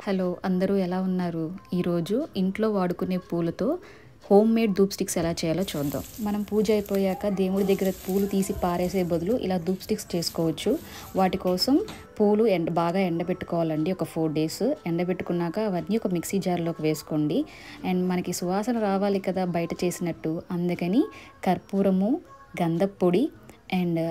Hello అందరూ ఎలా ఉన్నారు? ఈరోజు ఇంట్లో వాడుకునే పూలతో హోమ్ మేడ్ ధూప్ స్టిక్స్ ఎలా చేయాలో చూద్దాం. మనం పూజ అయిపోయాక దేవుడి దగ్గర పూలు తీసి పారేసే బదులు ఇలా ధూప్ స్టిక్స్ చేసుకోవచ్చు. వాటి కోసం పూలు బాగా ఎండబెట్టుకోవాలండి. ఒక 4 days ఎండబెట్టుకున్నాక అవన్నీ ఒక మిక్సీ జార్లోకి వేసుకోండి. అండ్ మనకి సువాసన రావాలి కదా బయట చేసినట్టు, అందుకని కర్పూరము, గంధపు పొడి అండ్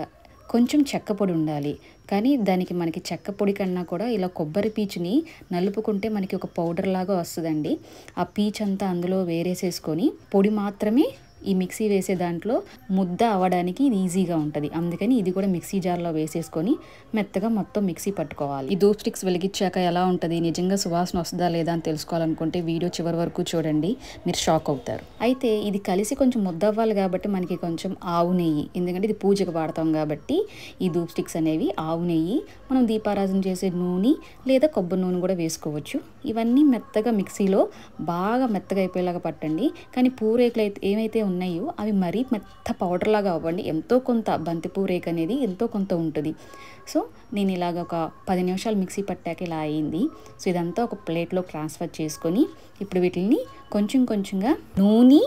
కొంచెం చెక్క పొడి ఉండాలి. కానీ దానికి మనకి చెక్క పొడి కన్నా కూడా ఇలా కొబ్బరి పీచుని నలుపుకుంటే మనకి ఒక పౌడర్ లాగా వస్తుందండి. ఆ పీచ్ అంతా అందులో వేరేసేసుకొని పొడి మాత్రమే ఈ మిక్సీ వేసే దాంట్లో ముద్ద అవ్వడానికి ఇది ఈజీగా ఉంటుంది. అందుకని ఇది కూడా మిక్సీ జార్లో వేసేసుకొని మెత్తగా మొత్తం మిక్సీ పట్టుకోవాలి. ఈ ధూప్ స్టిక్స్ వెలిగించాక ఎలా ఉంటుంది, నిజంగా సువాసన వస్తుందా లేదా అని తెలుసుకోవాలనుకుంటే వీడియో చివరి వరకు చూడండి, మీరు షాక్ అవుతారు. అయితే ఇది కలిసి కొంచెం ముద్ద అవ్వాలి కాబట్టి మనకి కొంచెం ఆవు నెయ్యి, ఎందుకంటే ఇది పూజకు వాడతాం కాబట్టి ఈ ధూప్ స్టిక్స్ అనేవి ఆవు నెయ్యి, మనం దీపారాధన చేసే నూనె లేదా కొబ్బరి నూనె కూడా వేసుకోవచ్చు. ఇవన్నీ మెత్తగా మిక్సీలో బాగా మెత్తగా అయిపోయేలాగా పట్టండి. కానీ పూరేకులు అయితే ఏమైతే ఉన్నాయో అవి మరీ మెత్త పౌడర్ లాగా అవ్వండి. ఎంతో కొంత బంతిపూ రేక్ అనేది ఎంతో కొంత ఉంటుంది. సో నేను ఇలాగ ఒక 10 నిమిషాలు మిక్సీ పట్టాక ఇలా అయింది. సో ఇదంతా ఒక ప్లేట్లో ట్రాన్స్ఫర్ చేసుకొని ఇప్పుడు వీటిని కొంచెం కొంచెంగా నూనె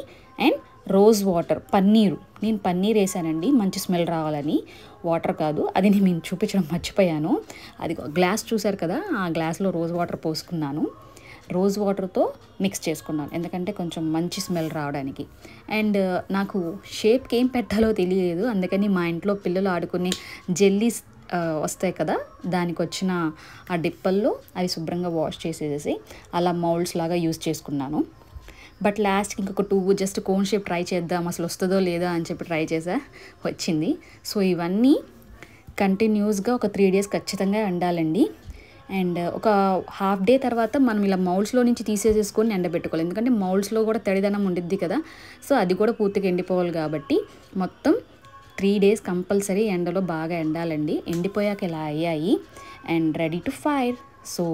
అండ్ రోజ్ వాటర్, పన్నీరు, నేను పన్నీర్ వేసానండి మంచి స్మెల్ రావాలని, వాటర్ కాదు. అది నేను చూపించడం మర్చిపోయాను. అది గ్లాస్ చూసారు కదా, ఆ గ్లాస్లో రోజ్ వాటర్ పోసుకున్నాను. రోజ్ వాటర్తో మిక్స్ చేసుకున్నాను ఎందుకంటే కొంచెం మంచి స్మెల్ రావడానికి. అండ్ నాకు షేప్కి ఏం పెట్టాలో తెలియలేదు, అందుకని మా ఇంట్లో పిల్లలు ఆడుకునే జెల్లీస్ వస్తాయి కదా, దానికి వచ్చిన ఆ డిప్పల్లో అవి శుభ్రంగా వాష్ చేసేసి అలా మౌల్డ్స్ లాగా యూజ్ చేసుకున్నాను. బట్ లాస్ట్కి ఇంకొక 2 జస్ట్ కోన్ షేప్ ట్రై చేద్దాం అసలు వస్తుందో లేదో అని చెప్పి ట్రై చేసా, వచ్చింది. సో ఇవన్నీ కంటిన్యూస్గా ఒక 3 days ఖచ్చితంగా వండాలండి. అండ్ ఒక హాఫ్ డే తర్వాత మనం ఇలా మౌల్డ్స్లో నుంచి తీసేసేసుకొని ఎండబెట్టుకోవాలి, ఎందుకంటే మౌల్డ్స్లో కూడా తడిదనం ఉండిద్ది కదా. సో అది కూడా పూర్తిగా ఎండిపోవాలి కాబట్టి మొత్తం 3 days కంపల్సరీ ఎండలో బాగా ఎండాలండి. ఎండిపోయాక ఇలా అయ్యాయి and ready to fire. So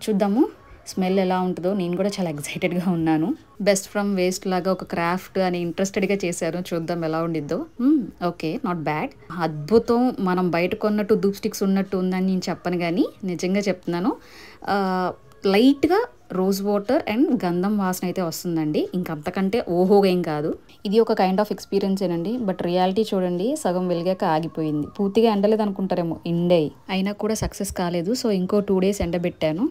చూద్దాము స్మెల్ ఎలా ఉంటుందో. నేను కూడా చాలా ఎక్సైటెడ్గా ఉన్నాను. బెస్ట్ ఫ్రమ్ వేస్ట్ లాగా ఒక క్రాఫ్ట్ అని ఇంట్రెస్టెడ్గా చేశారు, చూద్దాం ఎలా ఉండిద్దో. ఓకే, నాట్ బ్యాడ్, అద్భుతం. మనం బయట కొన్నట్టు ధూప్ స్టిక్స్ ఉన్నట్టు ఉందని నేను చెప్పను, కానీ నిజంగా చెప్తున్నాను. లైట్గా రోజ్ వాటర్ అండ్ గంధం వాసన అయితే వస్తుందండి, ఇంకంతకంటే ఓహోగా ఏం కాదు. ఇది ఒక కైండ్ ఆఫ్ ఎక్స్పీరియన్స్ ఏనండి. బట్ రియాలిటీ చూడండి, సగం వెలిగాక ఆగిపోయింది. పూర్తిగా ఎండలేదు అనుకుంటారేమో, ఎండయి అయినా కూడా సక్సెస్ కాలేదు. సో ఇంకో 2 days ఎండబెట్టాను.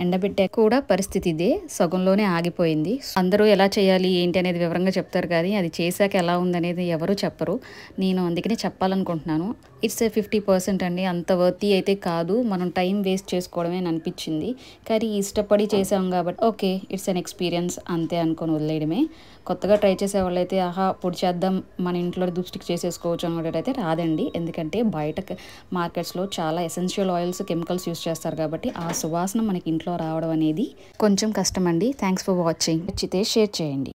ఎండబెట్టాక కూడా పరిస్థితి ఇదే, సగంలోనే ఆగిపోయింది. అందరూ ఎలా చేయాలి ఏంటి అనేది వివరంగా చెప్తారు, కానీ అది చేశాక ఎలా ఉందనేది ఎవరు చెప్పరు. నేను అందుకనే చెప్పాలనుకుంటున్నాను. ఇట్స్ 50% అండి, అంత వర్తీ అయితే కాదు, మనం టైం వేస్ట్ చేసుకోవడమే అని అనిపించింది. కానీ ఇష్టపడి చేసాం కాబట్టి ఓకే, ఇట్స్ అన్ ఎక్స్పీరియన్స్ అంతే అనుకొని వదిలేయడమే. కొత్తగా ట్రై చేసే వాళ్ళైతే ఆహా పొడి చేద్దాం మన ఇంట్లో ధూప్ స్టిక్ చేసేసుకోవచ్చు అనుకునేటైతే రాదండి, ఎందుకంటే బయట మార్కెట్స్లో చాలా ఎసెన్షియల్ ఆయిల్స్, కెమికల్స్ యూస్ చేస్తారు కాబట్టి ఆ సువాసన మనకి ఇంట్లో రావడం అనేది కొంచెం కష్టం అండి. Thanks for watching. నచ్చితే షేర్ చేయండి.